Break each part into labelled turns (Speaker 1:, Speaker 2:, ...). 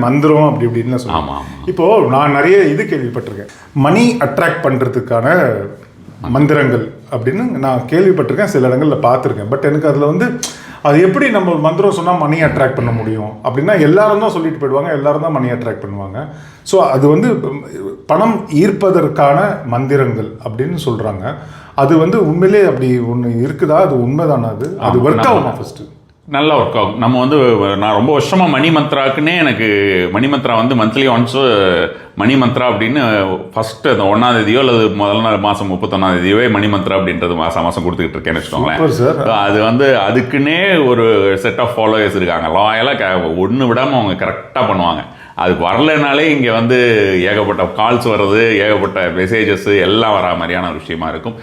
Speaker 1: மந்திரம் அப்படி இப்படின்னு சொல்லுவாங்க. இப்போ நான் நிறைய இது கேள்விப்பட்டிருக்கேன், மணி அட்ராக்ட் பண்றதுக்கான மந்திரங்கள் அப்படின்னு நான் கேள்விப்பட்டிருக்கேன், சில இடங்களில் பார்த்துருக்கேன். பட் எனக்கு அதில் வந்து அது எப்படி நம்ம மந்திரம் சொன்னால் மணி அட்ராக்ட் பண்ண முடியும் அப்படின்னா, எல்லாரும் தான் சொல்லிட்டு போயிடுவாங்க, எல்லாரும் தான் மணி அட்ராக்ட் பண்ணுவாங்க. ஸோ அது வந்து பணம் ஈர்ப்பதற்கான மந்திரங்கள் அப்படின்னு சொல்கிறாங்க. அது வந்து உண்மையிலே அப்படி ஒன்று இருக்குதா? அது உண்மைதானா? அது ஒர்க் ஆகுமா? ஃபஸ்ட்டு
Speaker 2: நல்லா ஒர்க் ஆகும். நம்ம வந்து நான் ரொம்ப வருஷமாக மணி மந்த்ராக்குன்னே எனக்கு மணி மந்த்ரா வந்து மந்த்லி ஒன்ஸு மணி மந்த்ரா அப்படின்னு ஃபஸ்ட்டு அந்த 1ஆம் தேதியோ அல்லது முதல் நாள் மாதம் 31ஆம் தேதியோவே மணி மந்த்ரா அப்படின்றது மாதம் கொடுத்துக்கிட்டு இருக்கேன்னு வச்சுக்கோங்களேன். அது வந்து அதுக்குன்னே ஒரு செட் ஆஃப் ஃபாலோவர்ஸ் இருக்காங்க, லாயலாக ஒன்று விடாமல் அவங்க கரெக்டாக பண்ணுவாங்க. அதுக்கு வரலைனாலே இங்கே வந்து ஏகப்பட்ட கால்ஸ் வர்றது, ஏகப்பட்ட மெசேஜஸ் எல்லாம் வரா மாதிரியான ஒரு விஷயமா இருக்கும்.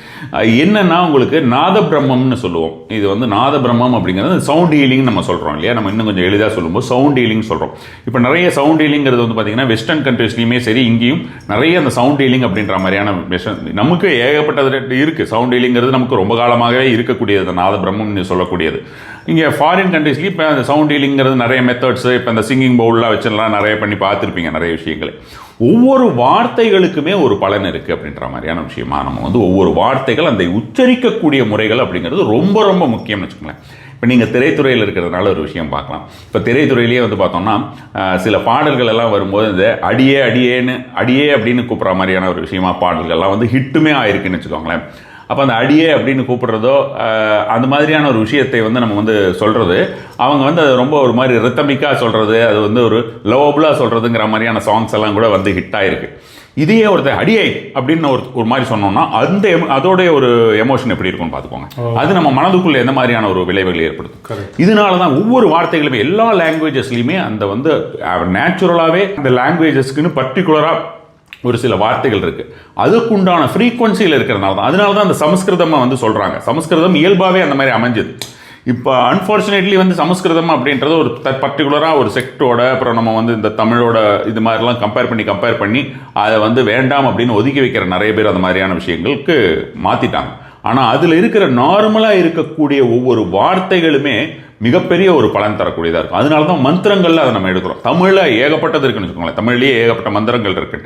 Speaker 2: என்னென்னா உங்களுக்கு நாத பிரம்மம்னு சொல்லுவோம். இது வந்து நாத பிரம்மம் அப்படிங்கிறது சவுண்ட் ஹீலிங் நம்ம சொல்கிறோம் இல்லையா? நம்ம இன்னும் கொஞ்சம் எளிதாக சொல்லும்போது சவுண்ட் ஹீலிங் சொல்கிறோம். இப்போ நிறைய சவுண்ட் ஹீலிங்கிறது வந்து பார்த்திங்கன்னா வெஸ்டர்ன் கண்ட்ரீஸ்லையுமே சரி, இங்கேயும் நிறைய அந்த சவுண்ட் ஹீலிங் அப்படின்ற மாதிரியான நமக்கு ஏகப்பட்டது இருக்குது. சவுண்ட் ஹீலிங்கிறது நமக்கு ரொம்ப காலமாகவே இருக்கக்கூடியது, நாத பிரம்மம்னு சொல்லக்கூடியது. இங்கே ஃபாரின் கண்ட்ரீஸ்லேயும் இப்போ அந்த சவுண்ட் ஹீலிங்கிறது நிறைய மெத்தட்ஸு, இப்போ இந்த சிங்கிங் பவுல்லாம் வச்சுலாம் நிறைய பண்ணி பார்த்துருப்பீங்க நிறைய விஷயங்கள். ஒவ்வொரு வார்த்தைகளுக்குமே ஒரு பலன் இருக்குது அப்படின்ற மாதிரியான விஷயமா நம்ம வந்து ஒவ்வொரு வார்த்தைகள் அந்த உச்சரிக்கக்கூடிய முறைகள் அப்படிங்கிறது ரொம்ப ரொம்ப முக்கியம்னு வச்சுக்கோங்களேன். இப்போ நீங்கள் திரைத்துறையில் இருக்கிறதுனால ஒரு விஷயம் பார்க்கலாம். இப்போ திரைத்துறையிலேயே வந்து பார்த்தோம்னா சில பாடல்கள் எல்லாம் வரும்போது இந்த அடியே அடியேன்னு அடியே அப்படின்னு கூப்பிட்ற மாதிரியான ஒரு விஷயமா பாடல்கள்லாம் வந்து ஹிட்டுமே ஆயிருக்குன்னு வச்சுக்கோங்களேன். அப்போ அந்த அடியே அப்படின்னு கூப்பிட்றதோ அந்த மாதிரியான ஒரு விஷயத்தை வந்து நம்ம வந்து சொல்கிறது, அவங்க வந்து அது ரொம்ப ஒரு மாதிரி ரித்தமிக்காக சொல்கிறது, அது வந்து ஒரு லவபுளாக சொல்கிறதுங்கிற மாதிரியான சாங்ஸ் எல்லாம் கூட வந்து ஹிட் ஆகிருக்கு. இதையே ஒருத்தர் அடியை அப்படின்னு ஒரு மாதிரி சொன்னோம்னா அதோடைய ஒரு எமோஷன் எப்படி இருக்கும்னு பார்த்துக்கோங்க. அது நம்ம மனதுக்குள்ள எந்த மாதிரியான ஒரு விளைவுகள் ஏற்படுத்தும். இதனால தான் ஒவ்வொரு வார்த்தைகளுமே எல்லா லாங்குவேஜஸ்லையுமே அந்த வந்து நேச்சுரலாகவே அந்த லாங்குவேஜஸ்க்குன்னு பர்டிகுலராக ஒரு சில வார்த்தைகள் இருக்குது, அதுக்குண்டான ஃப்ரீக்வன்சியில் இருக்கிறதுனால தான். அதனால தான் அந்த சமஸ்கிருதமாக வந்து சொல்கிறாங்க. சமஸ்கிருதம் இயல்பாகவே அந்த மாதிரி அமைஞ்சது. இப்போ அன்ஃபார்ச்சுனேட்லி வந்து சமஸ்கிருதம் அப்படின்றது ஒரு பர்டிகுலராக ஒரு செக்டோட, அப்புறம் நம்ம வந்து இந்த தமிழோட இது மாதிரிலாம் கம்பேர் பண்ணி அதை வந்து வேண்டாம் அப்படின்னு ஒதுக்கி வைக்கிற நிறைய பேர் அந்த மாதிரியான விஷயங்களுக்கு மாற்றிட்டாங்க. ஆனால் அதில் இருக்கிற நார்மலாக இருக்கக்கூடிய ஒவ்வொரு வார்த்தைகளுமே மிகப்பெரிய ஒரு பலன் தரக்கூடியதாக இருக்கும். அதனால தான் மந்திரங்களில் அதை நம்ம எடுக்கிறோம். தமிழில் ஏகப்பட்டது இருக்குன்னு வச்சுக்கோங்களேன். தமிழ்லேயே ஏகப்பட்ட மந்திரங்கள் இருக்குது.